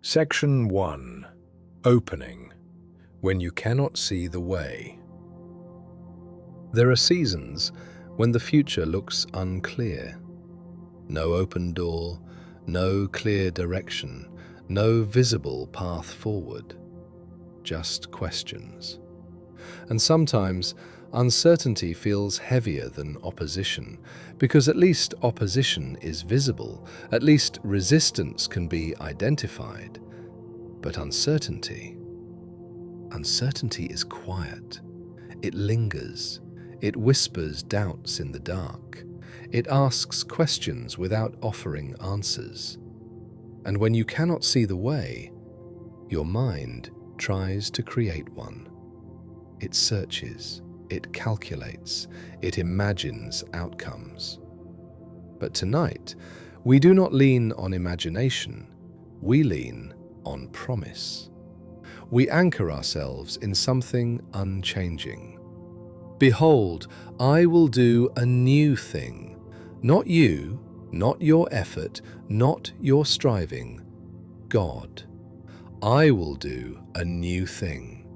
Section 1. Opening. When you cannot see the way. There are seasons when the future looks unclear. No open door, no clear direction, no visible path forward. Just questions. And sometimes uncertainty feels heavier than opposition, because at least opposition is visible, at least resistance can be identified. But uncertainty is quiet. It lingers. It whispers doubts in the dark. It asks questions without offering answers. And when you cannot see the way, your mind tries to create one. It searches, it calculates, it imagines outcomes. But tonight, we do not lean on imagination, we lean on promise. We anchor ourselves in something unchanging. Behold, I will do a new thing. Not you, not your effort, not your striving. God. I will do a new thing.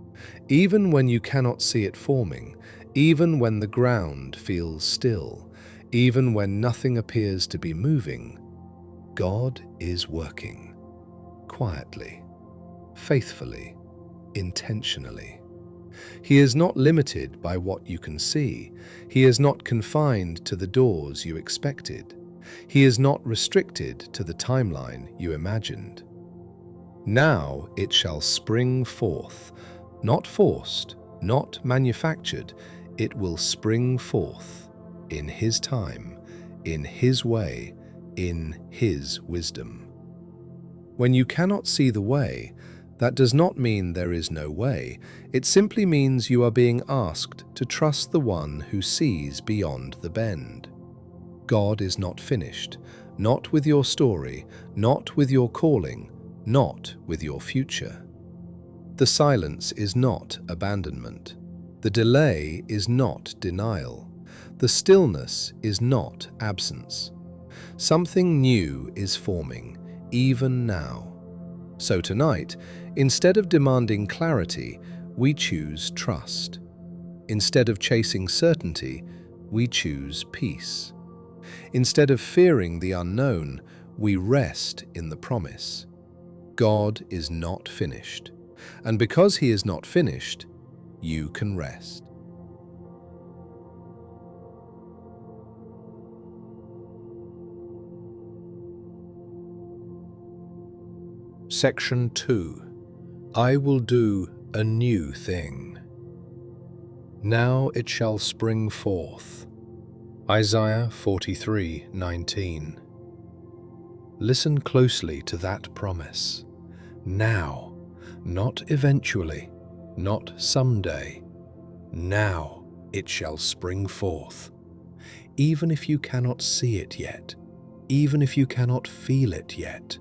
Even when you cannot see it forming, even when the ground feels still, even when nothing appears to be moving, God is working. Quietly, faithfully, intentionally. He is not limited by what you can see. He is not confined to the doors you expected. He is not restricted to the timeline you imagined. Now it shall spring forth, not forced, not manufactured. It will spring forth in His time, in His way, in His wisdom. When you cannot see the way, that does not mean there is no way. It simply means you are being asked to trust the one who sees beyond the bend. God is not finished, not with your story, not with your calling, not with your future. The silence is not abandonment. The delay is not denial. The stillness is not absence. Something new is forming, even now. So tonight, instead of demanding clarity, we choose trust. Instead of chasing certainty, we choose peace. Instead of fearing the unknown, we rest in the promise. God is not finished. And because He is not finished, you can rest. Section 2. I will do a new thing. Now it shall spring forth. Isaiah 43:19. Listen closely to that promise. Now, not eventually, not someday. Now it shall spring forth. Even if you cannot see it yet, even if you cannot feel it yet,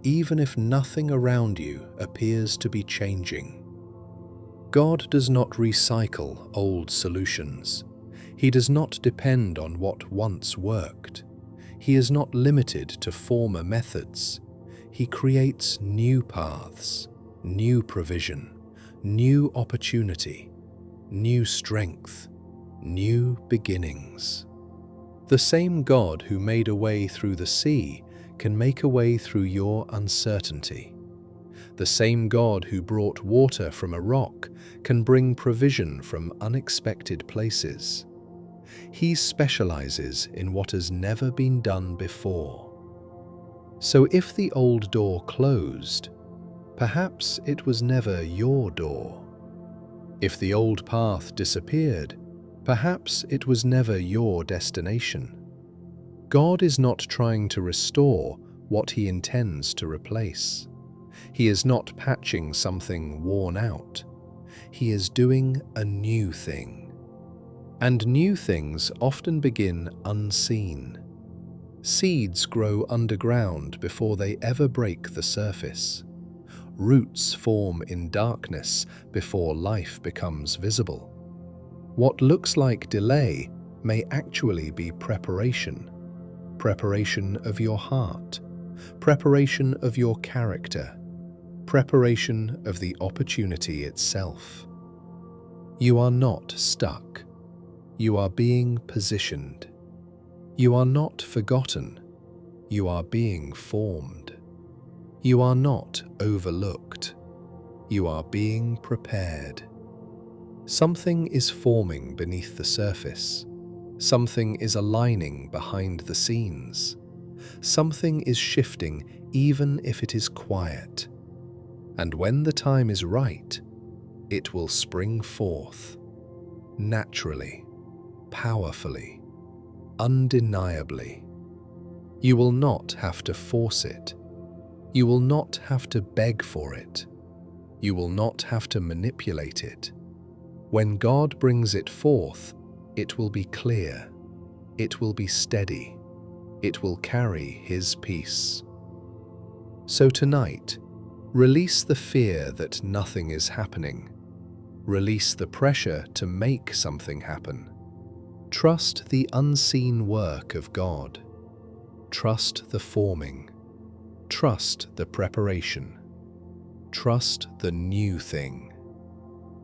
even if nothing around you appears to be changing. God does not recycle old solutions. He does not depend on what once worked. He is not limited to former methods. He creates new paths, new provision, new opportunity, new strength, new beginnings. The same God who made a way through the sea can make a way through your uncertainty. The same God who brought water from a rock can bring provision from unexpected places. He specializes in what has never been done before. So if the old door closed, perhaps it was never your door. If the old path disappeared, perhaps it was never your destination. God is not trying to restore what He intends to replace. He is not patching something worn out. He is doing a new thing. And new things often begin unseen. Seeds grow underground before they ever break the surface. Roots form in darkness before life becomes visible. What looks like delay may actually be preparation. Preparation of your heart, preparation of your character, preparation of the opportunity itself. You are not stuck. You are being positioned. You are not forgotten. You are being formed. You are not overlooked. You are being prepared. Something is forming beneath the surface. Something is aligning behind the scenes. Something is shifting even if it is quiet. And when the time is right, it will spring forth, naturally, powerfully, undeniably. You will not have to force it. You will not have to beg for it. You will not have to manipulate it. When God brings it forth, it will be clear. It will be steady. It will carry His peace. So tonight, release the fear that nothing is happening. Release the pressure to make something happen. Trust the unseen work of God. Trust the forming. Trust the preparation. Trust the new thing.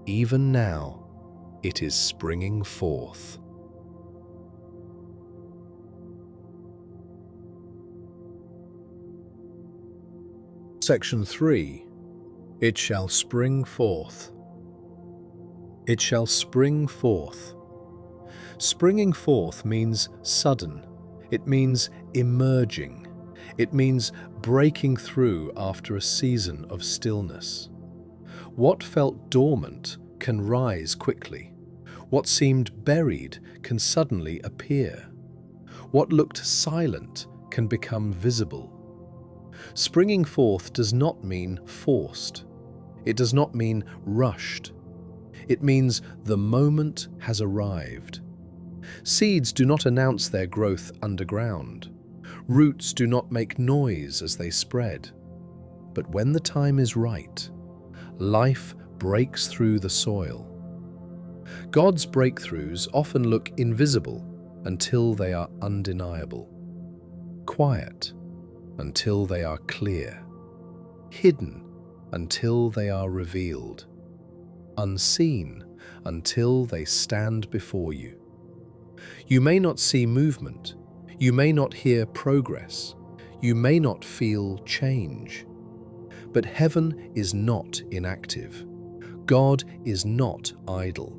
Even now, it is springing forth. Section 3. It shall spring forth. It shall spring forth. Springing forth means sudden. It means emerging. It means breaking through after a season of stillness. What felt dormant can rise quickly. What seemed buried can suddenly appear. What looked silent can become visible. Springing forth does not mean forced. It does not mean rushed. It means the moment has arrived. Seeds do not announce their growth underground. Roots do not make noise as they spread. But when the time is right, life breaks through the soil. God's breakthroughs often look invisible until they are undeniable. Quiet until they are clear. Hidden until they are revealed. Unseen until they stand before you. You may not see movement. You may not hear progress. You may not feel change. But heaven is not inactive. God is not idle.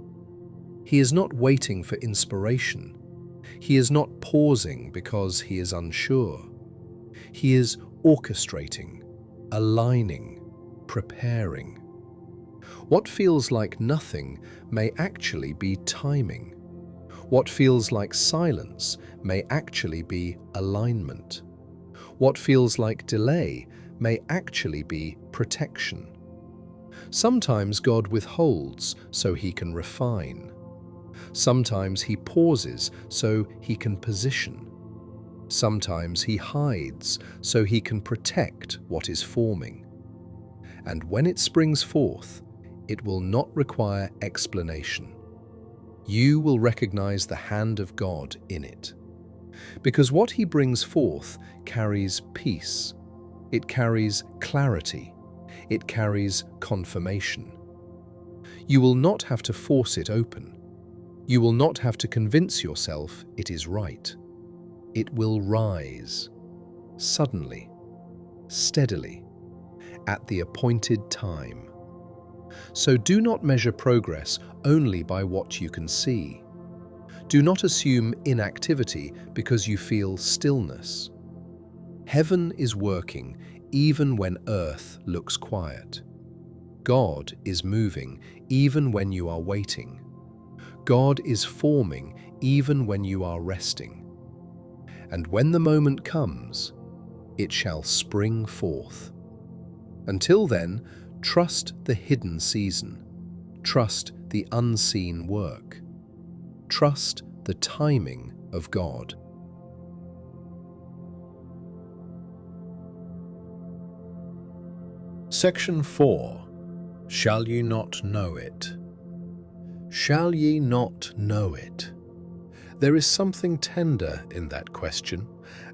He is not waiting for inspiration. He is not pausing because He is unsure. He is orchestrating, aligning, preparing. What feels like nothing may actually be timing. What feels like silence may actually be alignment. What feels like delay may actually be protection. Sometimes God withholds so He can refine. Sometimes He pauses so He can position. Sometimes He hides so He can protect what is forming. And when it springs forth, it will not require explanation. You will recognize the hand of God in it. Because what He brings forth carries peace. It carries clarity. It carries confirmation. You will not have to force it open. You will not have to convince yourself it is right. It will rise, suddenly, steadily, at the appointed time. So do not measure progress only by what you can see. Do not assume inactivity because you feel stillness. Heaven is working even when earth looks quiet. God is moving even when you are waiting. God is forming even when you are resting. And when the moment comes, it shall spring forth. Until then, trust the hidden season. Trust the unseen work. Trust the timing of God. Section 4. Shall ye not know it? Shall ye not know it? There is something tender in that question,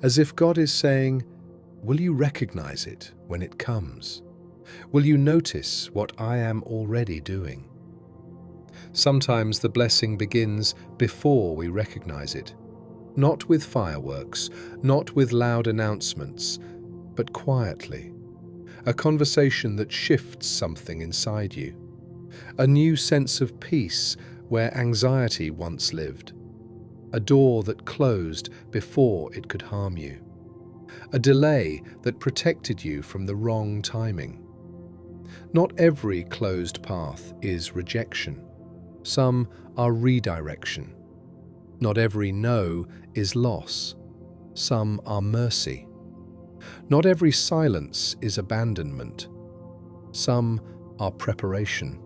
as if God is saying, will you recognize it when it comes? Will you notice what I am already doing? Sometimes the blessing begins before we recognize it, not with fireworks, not with loud announcements, but quietly. A conversation that shifts something inside you. A new sense of peace where anxiety once lived. A door that closed before it could harm you. A delay that protected you from the wrong timing. Not every closed path is rejection. Some are redirection. Not every no is loss. Some are mercy. Not every silence is abandonment. Some are preparation.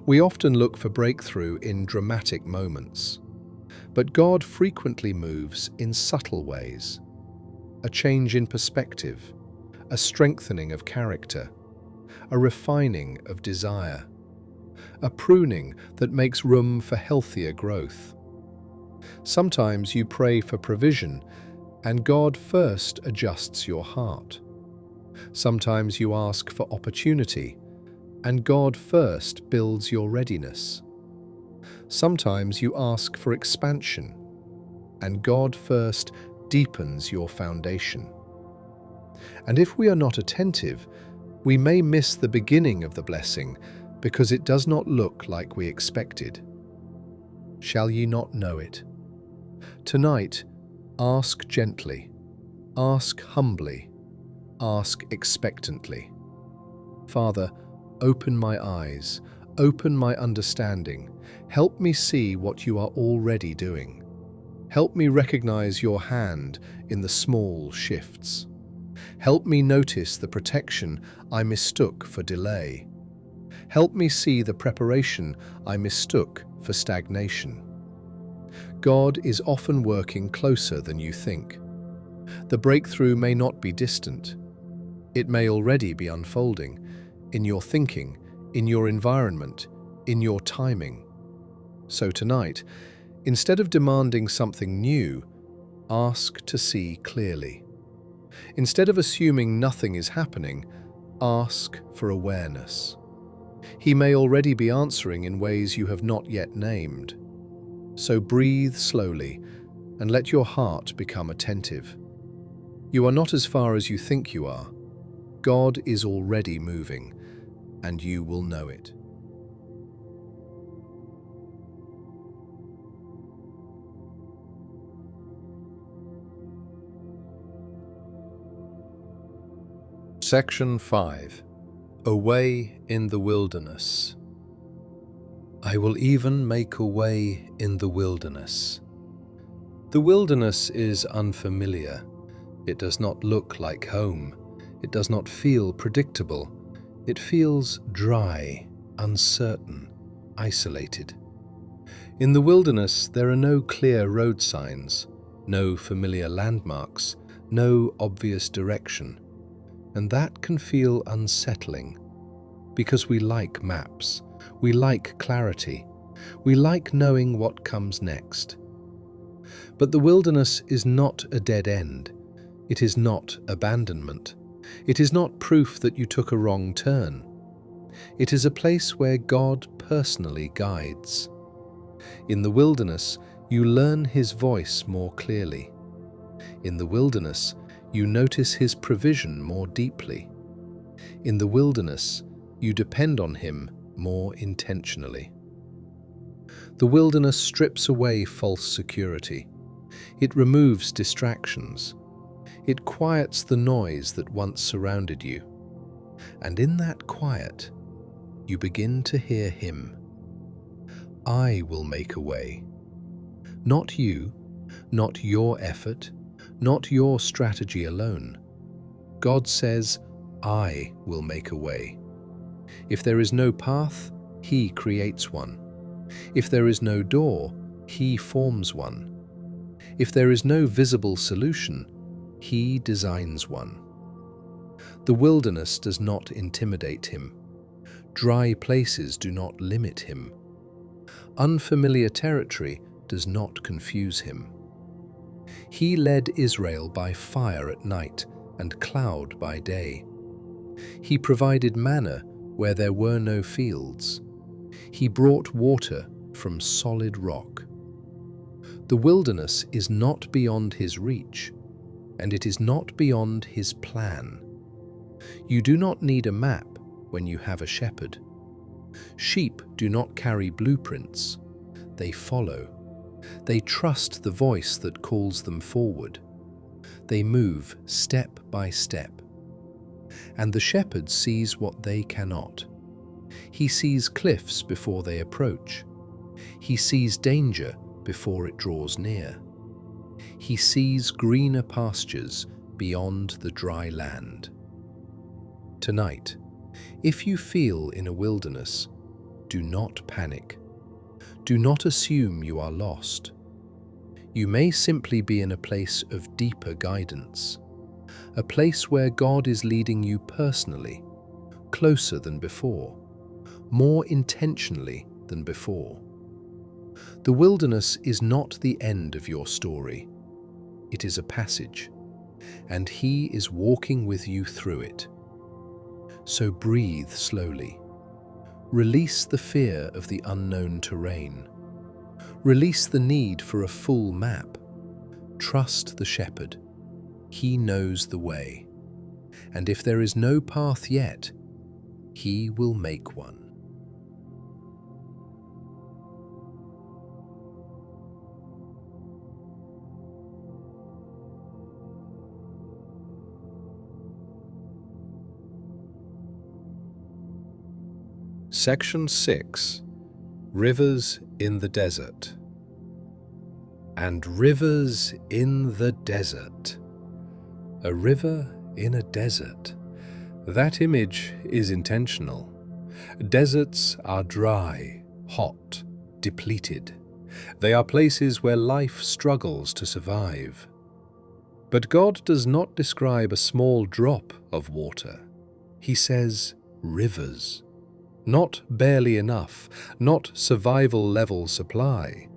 We often look for breakthrough in dramatic moments, but God frequently moves in subtle ways. A change in perspective, a strengthening of character, a refining of desire, a pruning that makes room for healthier growth. Sometimes you pray for provision, and God first adjusts your heart. Sometimes you ask for opportunity, and God first builds your readiness. Sometimes you ask for expansion, and God first deepens your foundation. And if we are not attentive, we may miss the beginning of the blessing because it does not look like we expected. Shall ye not know it? Tonight, ask gently, ask humbly, ask expectantly. Father, open my eyes, open my understanding. Help me see what you are already doing. Help me recognize your hand in the small shifts. Help me notice the protection I mistook for delay. Help me see the preparation I mistook for stagnation. God is often working closer than you think. The breakthrough may not be distant. It may already be unfolding in your thinking, in your environment, in your timing. So tonight, instead of demanding something new, ask to see clearly. Instead of assuming nothing is happening, ask for awareness. He may already be answering in ways you have not yet named. So breathe slowly and let your heart become attentive. You are not as far as you think you are. God is already moving, and you will know it. Section 5. A way in the wilderness. I will even make a way in the wilderness. The wilderness is unfamiliar. It does not look like home. It does not feel predictable. It feels dry, uncertain, isolated. In the wilderness, there are no clear road signs, no familiar landmarks, no obvious direction. And that can feel unsettling, because we like maps, we like clarity, we like knowing what comes next. But the wilderness is not a dead end. It is not abandonment. It is not proof that you took a wrong turn. It is a place where God personally guides. In the wilderness, you learn His voice more clearly. In the wilderness, you notice His provision more deeply. In the wilderness, you depend on Him more intentionally. The wilderness strips away false security. It removes distractions. It quiets the noise that once surrounded you. And in that quiet, you begin to hear Him. I will make a way. Not you, not your effort, not your strategy alone. God says, I will make a way. If there is no path, He creates one. If there is no door, He forms one. If there is no visible solution, He designs one. The wilderness does not intimidate Him. Dry places do not limit Him. Unfamiliar territory does not confuse Him. He led Israel by fire at night and cloud by day. He provided manna where there were no fields. He brought water from solid rock. The wilderness is not beyond his reach, and it is not beyond his plan. You do not need a map when you have a shepherd. Sheep do not carry blueprints. They follow. They trust the voice that calls them forward. They move step by step. And the shepherd sees what they cannot. He sees cliffs before they approach. He sees danger before it draws near. He sees greener pastures beyond the dry land. Tonight, if you feel in a wilderness, do not panic. Do not assume you are lost. You may simply be in a place of deeper guidance, a place where God is leading you personally, closer than before, more intentionally than before. The wilderness is not the end of your story. It is a passage, and He is walking with you through it. So breathe slowly. Release the fear of the unknown terrain. Release the need for a full map. Trust the shepherd. He knows the way. And if there is no path yet, He will make one. Section 6. Rivers in the Desert. And rivers in the desert. A river in a desert. That image is intentional. Deserts are dry, hot, depleted. They are places where life struggles to survive. But God does not describe a small drop of water. He says rivers. Not barely enough, not survival-level supply.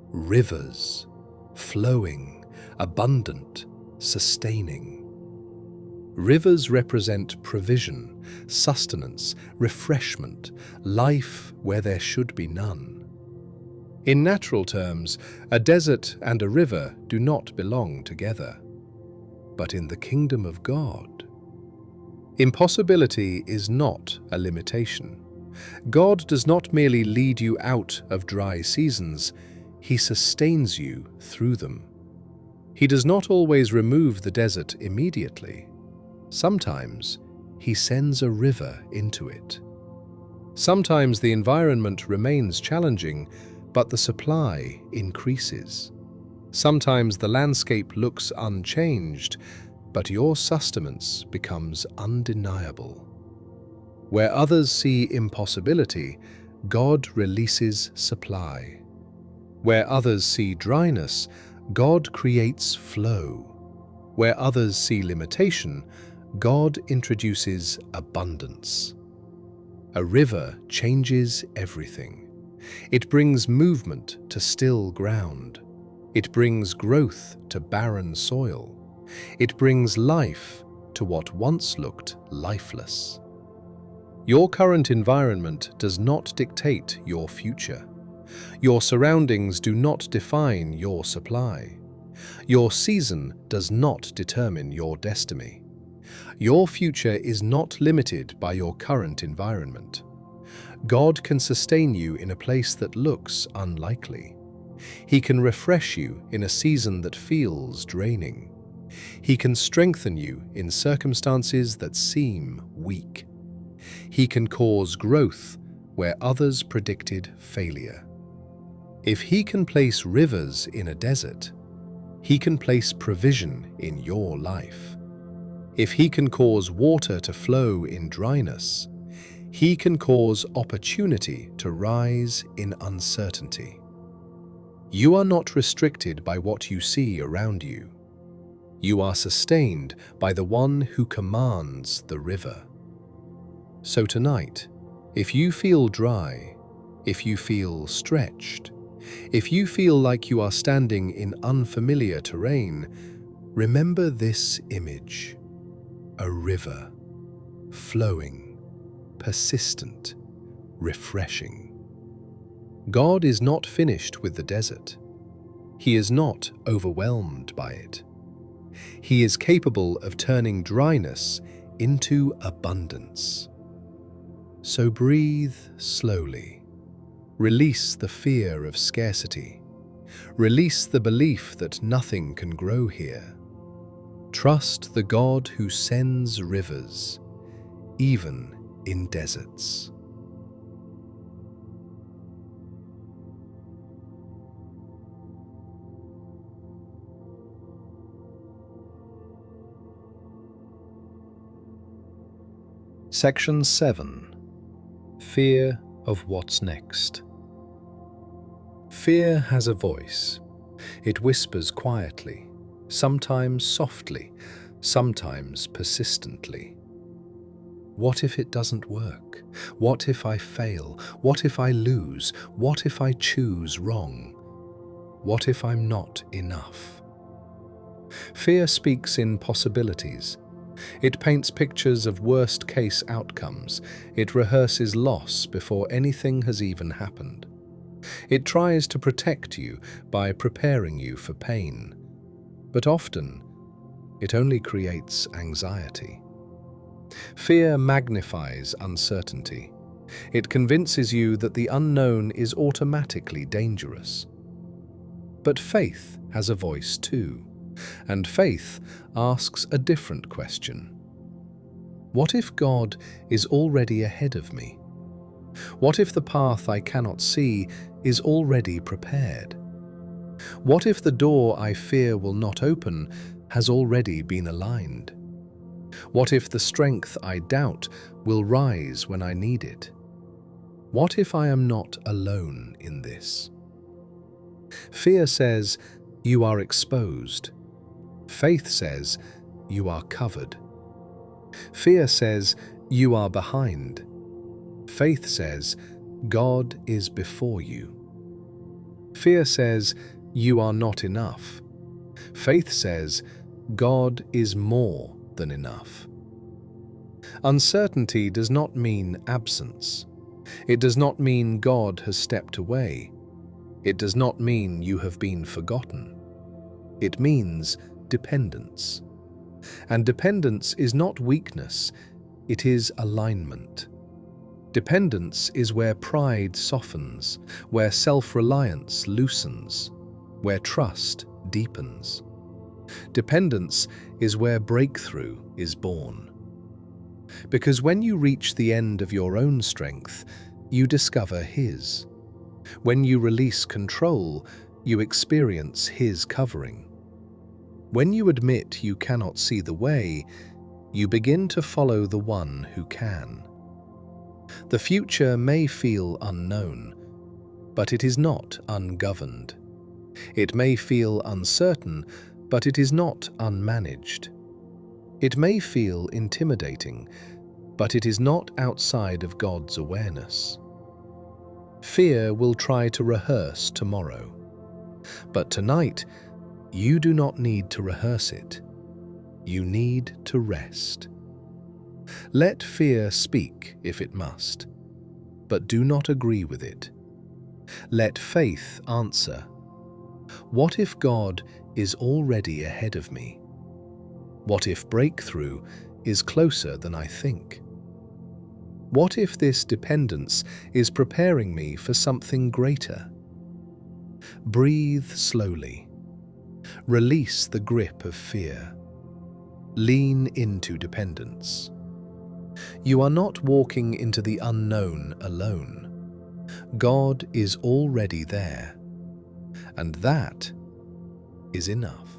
Rivers, flowing, abundant, sustaining. Rivers represent provision, sustenance, refreshment, life where there should be none. In natural terms, a desert and a river do not belong together. But in the kingdom of God, impossibility is not a limitation. God does not merely lead you out of dry seasons, He sustains you through them. He does not always remove the desert immediately. Sometimes He sends a river into it. Sometimes the environment remains challenging, but the supply increases. Sometimes the landscape looks unchanged, but your sustenance becomes undeniable. Where others see impossibility, God releases supply. Where others see dryness, God creates flow. Where others see limitation, God introduces abundance. A river changes everything. It brings movement to still ground. It brings growth to barren soil. It brings life to what once looked lifeless. Your current environment does not dictate your future. Your surroundings do not define your supply. Your season does not determine your destiny. Your future is not limited by your current environment. God can sustain you in a place that looks unlikely. He can refresh you in a season that feels draining. He can strengthen you in circumstances that seem weak. He can cause growth where others predicted failure. If He can place rivers in a desert, He can place provision in your life. If He can cause water to flow in dryness, He can cause opportunity to rise in uncertainty. You are not restricted by what you see around you. You are sustained by the one who commands the river. So tonight, if you feel dry, if you feel stretched, if you feel like you are standing in unfamiliar terrain, remember this image: a river, flowing, persistent, refreshing. God is not finished with the desert. He is not overwhelmed by it. He is capable of turning dryness into abundance. So breathe slowly. Release the fear of scarcity. Release the belief that nothing can grow here. Trust the God who sends rivers, even in deserts. Section 7. Fear of what's next. Fear has a voice. It whispers quietly, sometimes softly, sometimes persistently. What if it doesn't work? What if I fail? What if I lose? What if I choose wrong? What if I'm not enough? Fear speaks in possibilities. It paints pictures of worst-case outcomes. It rehearses loss before anything has even happened. It tries to protect you by preparing you for pain. But often, it only creates anxiety. Fear magnifies uncertainty. It convinces you that the unknown is automatically dangerous. But faith has a voice too. And faith asks a different question. What if God is already ahead of me? What if the path I cannot see is already prepared? What if the door I fear will not open has already been aligned? What if the strength I doubt will rise when I need it? What if I am not alone in this? Fear says, you are exposed. Faith says, you are covered. Fear says, you are behind. Faith says, God is before you. Fear says, you are not enough. Faith says, God is more than enough. Uncertainty does not mean absence. It does not mean God has stepped away. It does not mean you have been forgotten. It means dependence. And dependence is not weakness, it is alignment. Dependence is where pride softens, where self-reliance loosens, where trust deepens. Dependence is where breakthrough is born. Because when you reach the end of your own strength, you discover His. When you release control, you experience His covering. When you admit you cannot see the way, you begin to follow the one who can. The future may feel unknown, but it is not ungoverned. It may feel uncertain, but it is not unmanaged. It may feel intimidating, but it is not outside of God's awareness. Fear will try to rehearse tomorrow, but tonight, you do not need to rehearse it. You need to rest. Let fear speak if it must, but do not agree with it. Let faith answer. What if God is already ahead of me? What if breakthrough is closer than I think? What if this dependence is preparing me for something greater? Breathe slowly. Release the grip of fear. Lean into dependence. You are not walking into the unknown alone. God is already there, and that is enough.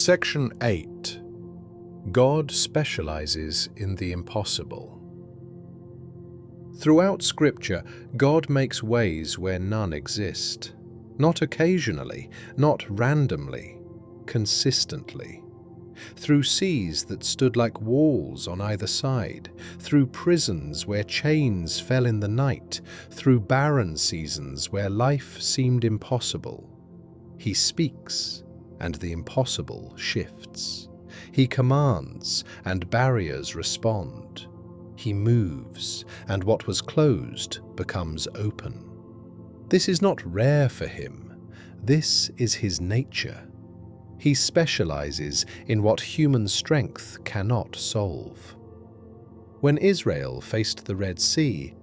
Section 8. God specializes in the impossible. Throughout Scripture, God makes ways where none exist. Not occasionally, not randomly, consistently. through seas that stood like walls on either side, through prisons where chains fell in the night, through barren seasons where life seemed impossible. He speaks, and the impossible shifts. He commands, and barriers respond. He moves, and what was closed becomes open. This is not rare for him. This is his nature. He specializes in what human strength cannot solve. When Israel faced the Red Sea,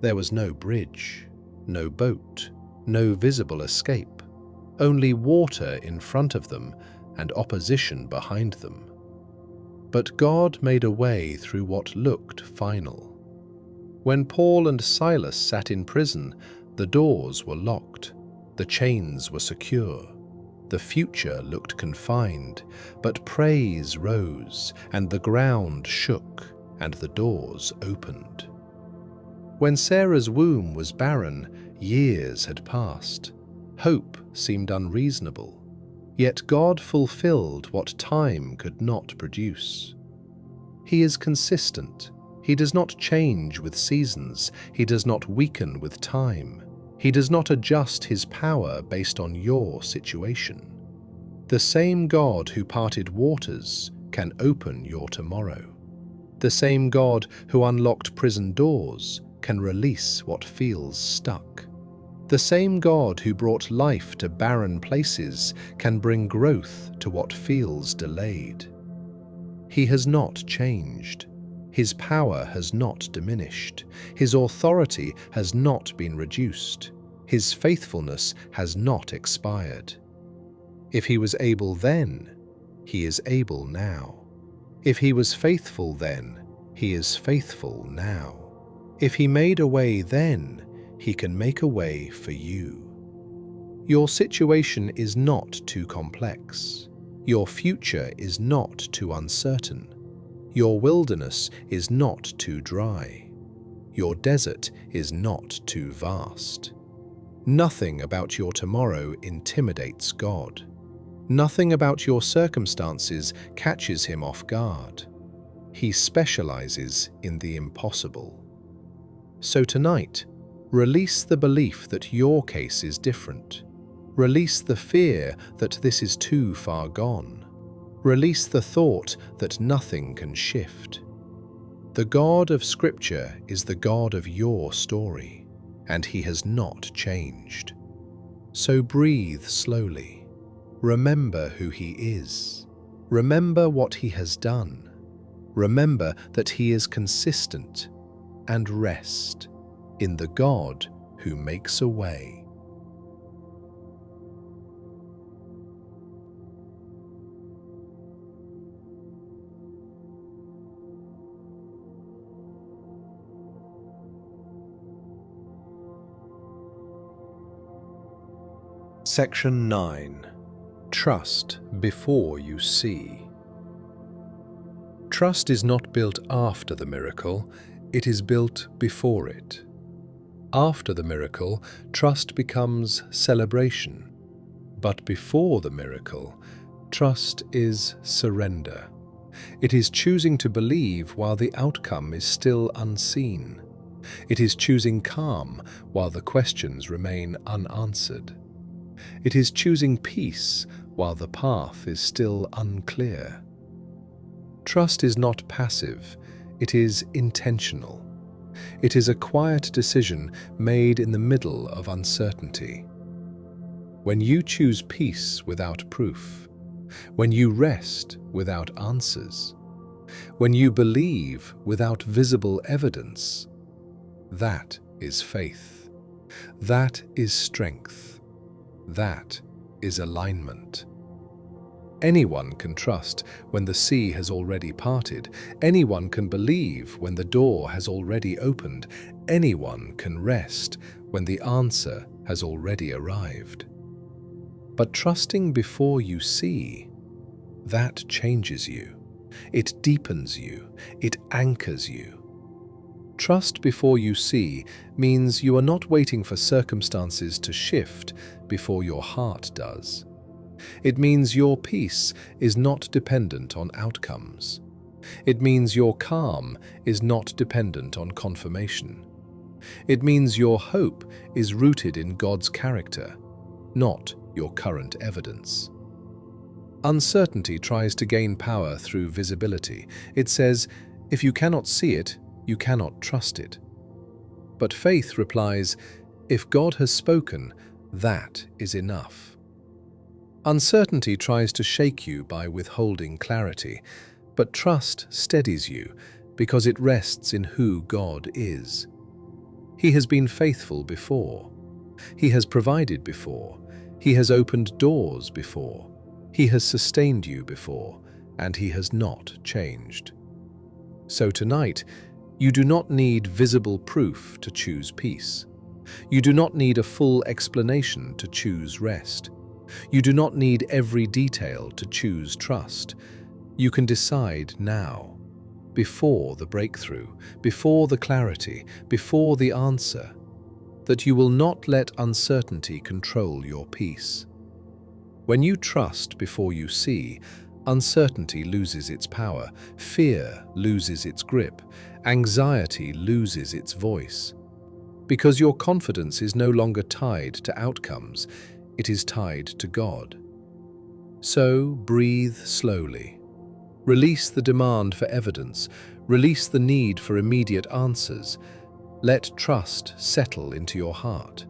there was no bridge, no boat, no visible escape, only water in front of them and opposition behind them. But God made a way through what looked final. When Paul and Silas sat in prison, the doors were locked, the chains were secure. The future looked confined, but praise rose, and the ground shook, and the doors opened. When Sarah's womb was barren, years had passed. Hope seemed unreasonable, yet God fulfilled what time could not produce. He is consistent. He does not change with seasons. He does not weaken with time. He does not adjust his power based on your situation. The same God who parted waters can open your tomorrow. The same God who unlocked prison doors can release what feels stuck. The same God who brought life to barren places can bring growth to what feels delayed. He has not changed. His power has not diminished. His authority has not been reduced. His faithfulness has not expired. If he was able then, he is able now. If he was faithful then, he is faithful now. If he made a way then, he can make a way for you. Your situation is not too complex. Your future is not too uncertain. Your wilderness is not too dry. Your desert is not too vast. Nothing about your tomorrow intimidates God. Nothing about your circumstances catches him off guard. He specializes in the impossible. So tonight, release the belief that your case is different. Release the fear that this is too far gone. Release the thought that nothing can shift. The God of Scripture is the God of your story, and he has not changed. So breathe slowly. Remember who he is. Remember what he has done. Remember that he is consistent, and rest in the God who makes a way. Section 9. Trust before you see. Trust is not built after the miracle, it is built before it. After the miracle, trust becomes celebration. But before the miracle, trust is surrender. It is choosing to believe while the outcome is still unseen. It is choosing calm while the questions remain unanswered. It is choosing peace while the path is still unclear. Trust is not passive, it is intentional. It is a quiet decision made in the middle of uncertainty. When you choose peace without proof, when you rest without answers, when you believe without visible evidence, that is faith. That is strength. That is alignment. Anyone can trust when the sea has already parted. Anyone can believe when the door has already opened. Anyone can rest when the answer has already arrived. But trusting before you see, that changes you. It deepens you. It anchors you. Trust before you see means you are not waiting for circumstances to shift before your heart does. It means your peace is not dependent on outcomes. It means your calm is not dependent on confirmation. It means your hope is rooted in God's character, not your current evidence. Uncertainty tries to gain power through visibility. It says, if you cannot see it, you cannot trust it. But faith replies, if God has spoken, that is enough. Uncertainty tries to shake you by withholding clarity, but trust steadies you because it rests in who God is. He has been faithful before. He has provided before. He has opened doors before. He has sustained you before, and He has not changed. So tonight, you do not need visible proof to choose peace. You do not need a full explanation to choose rest. You do not need every detail to choose trust. You can decide now, before the breakthrough, before the clarity, before the answer, that you will not let uncertainty control your peace. When you trust before you see, uncertainty loses its power, fear loses its grip, anxiety loses its voice. Because your confidence is no longer tied to outcomes, it is tied to God. So breathe slowly. Release the demand for evidence. Release the need for immediate answers. Let trust settle into your heart.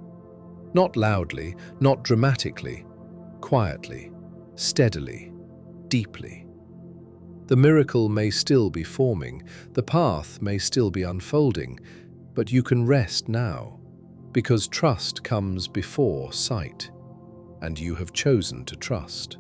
Not loudly, not dramatically, quietly, steadily, deeply. The miracle may still be forming, the path may still be unfolding, but you can rest now, because trust comes before sight, and you have chosen to trust.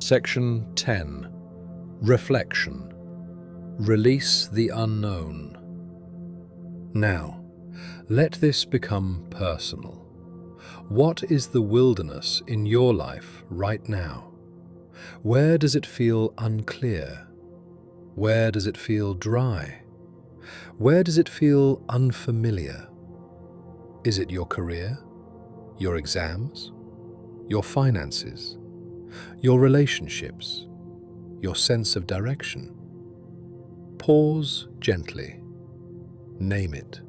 Section 10. Reflection. Release the unknown. Now, let this become personal. What is the wilderness in your life right now? Where does it feel unclear? Where does it feel dry? Where does it feel unfamiliar? Is it your career? Your exams? Your finances? Your relationships? Your sense of direction? Pause gently. Name it.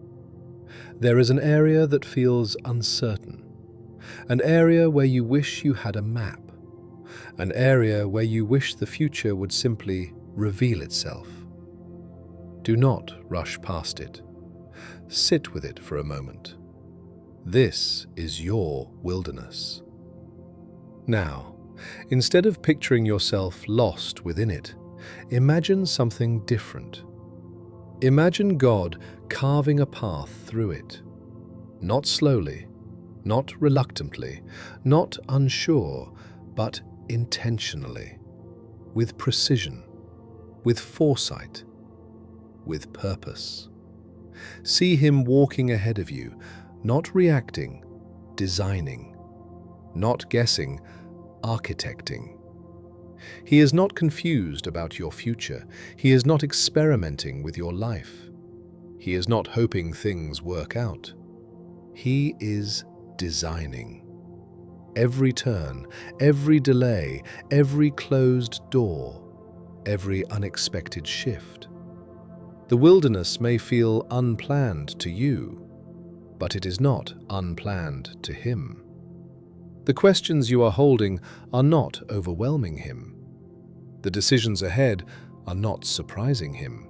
There is an area that feels uncertain, an area where you wish you had a map, an area where you wish the future would simply reveal itself. Do not rush past it. Sit with it for a moment. This is your wilderness. Now, instead of picturing yourself lost within it, imagine something different. Imagine God carving a path through it. Not slowly, not reluctantly, not unsure, but intentionally, with precision, with foresight, with purpose. See Him walking ahead of you, not reacting, designing, not guessing, architecting. He is not confused about your future. He is not experimenting with your life. He is not hoping things work out. He is designing. Every turn, every delay, every closed door, every unexpected shift. The wilderness may feel unplanned to you, but it is not unplanned to Him. The questions you are holding are not overwhelming Him. The decisions ahead are not surprising Him.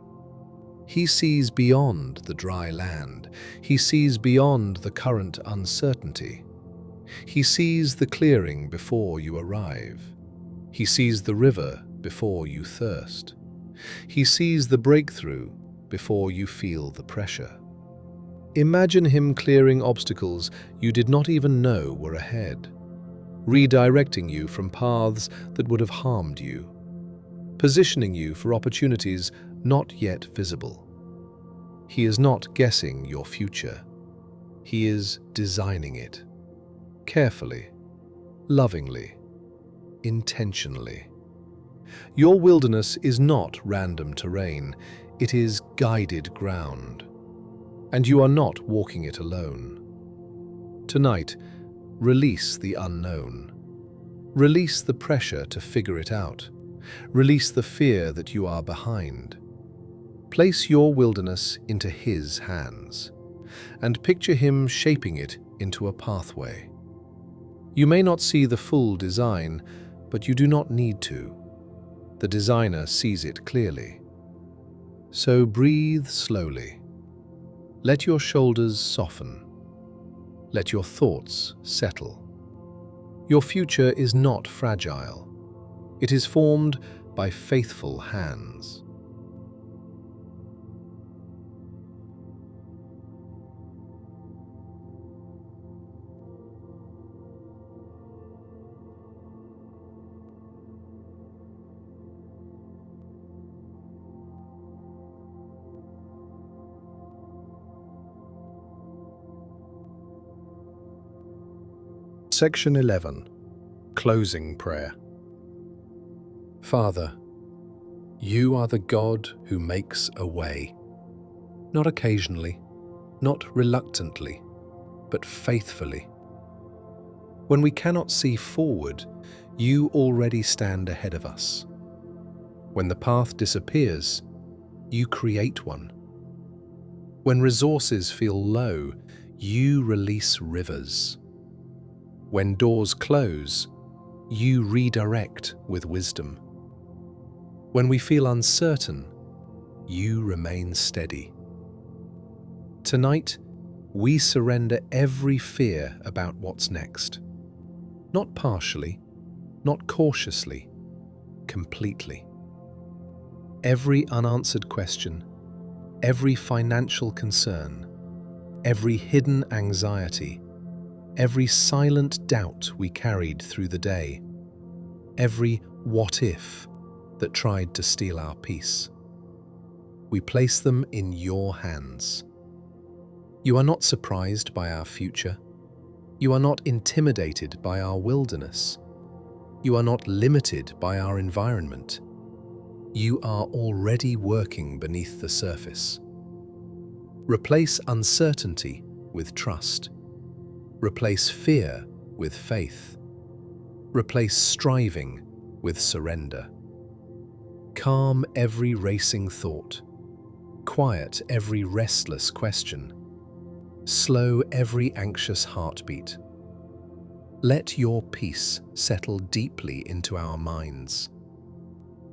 He sees beyond the dry land. He sees beyond the current uncertainty. He sees the clearing before you arrive. He sees the river before you thirst. He sees the breakthrough before you feel the pressure. Imagine Him clearing obstacles you did not even know were ahead, redirecting you from paths that would have harmed you, positioning you for opportunities not yet visible. He is not guessing your future. He is designing it. carefully, lovingly, intentionally. Your wilderness is not random terrain, it is guided ground, and you are not walking it alone. Tonight, release the unknown. Release the pressure to figure it out. Release the fear that you are behind. Place your wilderness into His hands, and picture Him shaping it into a pathway. You may not see the full design, but you do not need to. The designer sees it clearly. So breathe slowly. Let your shoulders soften. Let your thoughts settle. Your future is not fragile. It is formed by faithful hands. Section 11. Closing Prayer. Father, You are the God who makes a way, not occasionally, not reluctantly, but faithfully. When we cannot see forward, You already stand ahead of us. When the path disappears, You create one. When resources feel low, You release rivers. When doors close, You redirect with wisdom. When we feel uncertain, You remain steady. Tonight, we surrender every fear about what's next. Not partially, not cautiously, completely. Every unanswered question, every financial concern, every hidden anxiety, every silent doubt we carried through the day, every what if that tried to steal our peace. We place them in Your hands. You are not surprised by our future. You are not intimidated by our wilderness. You are not limited by our environment. You are already working beneath the surface. Replace uncertainty with trust. Replace fear with faith. Replace striving with surrender. Calm every racing thought. Quiet every restless question. Slow every anxious heartbeat. Let Your peace settle deeply into our minds.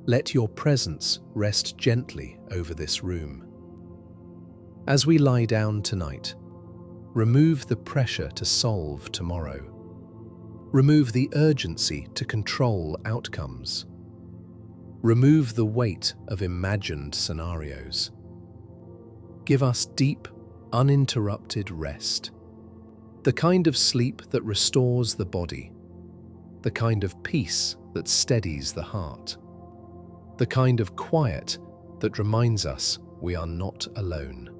Let Your presence rest gently over this room. As we lie down tonight, remove the pressure to solve tomorrow. Remove the urgency to control outcomes. Remove the weight of imagined scenarios. Give us deep, uninterrupted rest. The kind of sleep that restores the body. The kind of peace that steadies the heart. The kind of quiet that reminds us we are not alone.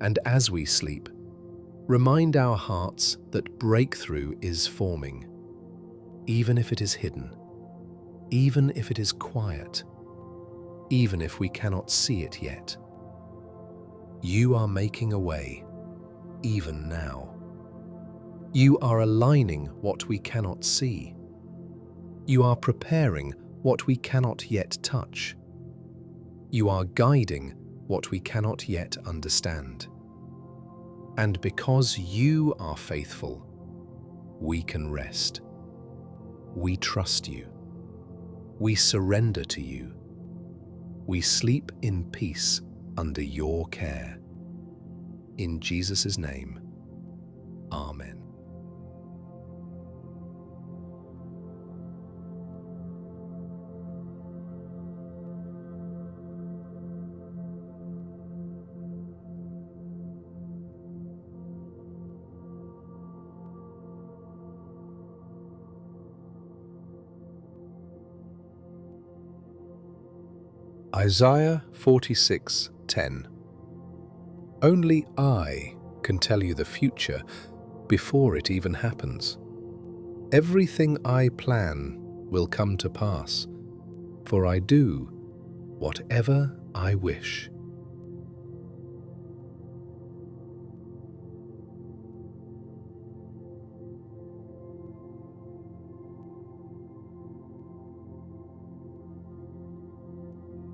And as we sleep, remind our hearts that breakthrough is forming, even if it is hidden, even if it is quiet, even if we cannot see it yet. You are making a way, even now. You are aligning what we cannot see. You are preparing what we cannot yet touch. You are guiding what we cannot yet understand. And because You are faithful, we can rest. We trust You. We surrender to You. We sleep in peace under Your care. In Jesus' name, Amen. Isaiah 46:10. Only I can tell you the future, before it even happens. Everything I plan will come to pass, for I do whatever I wish.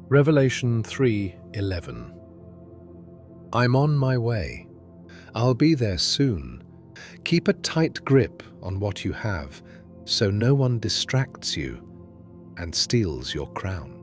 Revelation 3:11. I'm on my way. I'll be there soon. Keep a tight grip on what you have, so no one distracts you and steals your crown.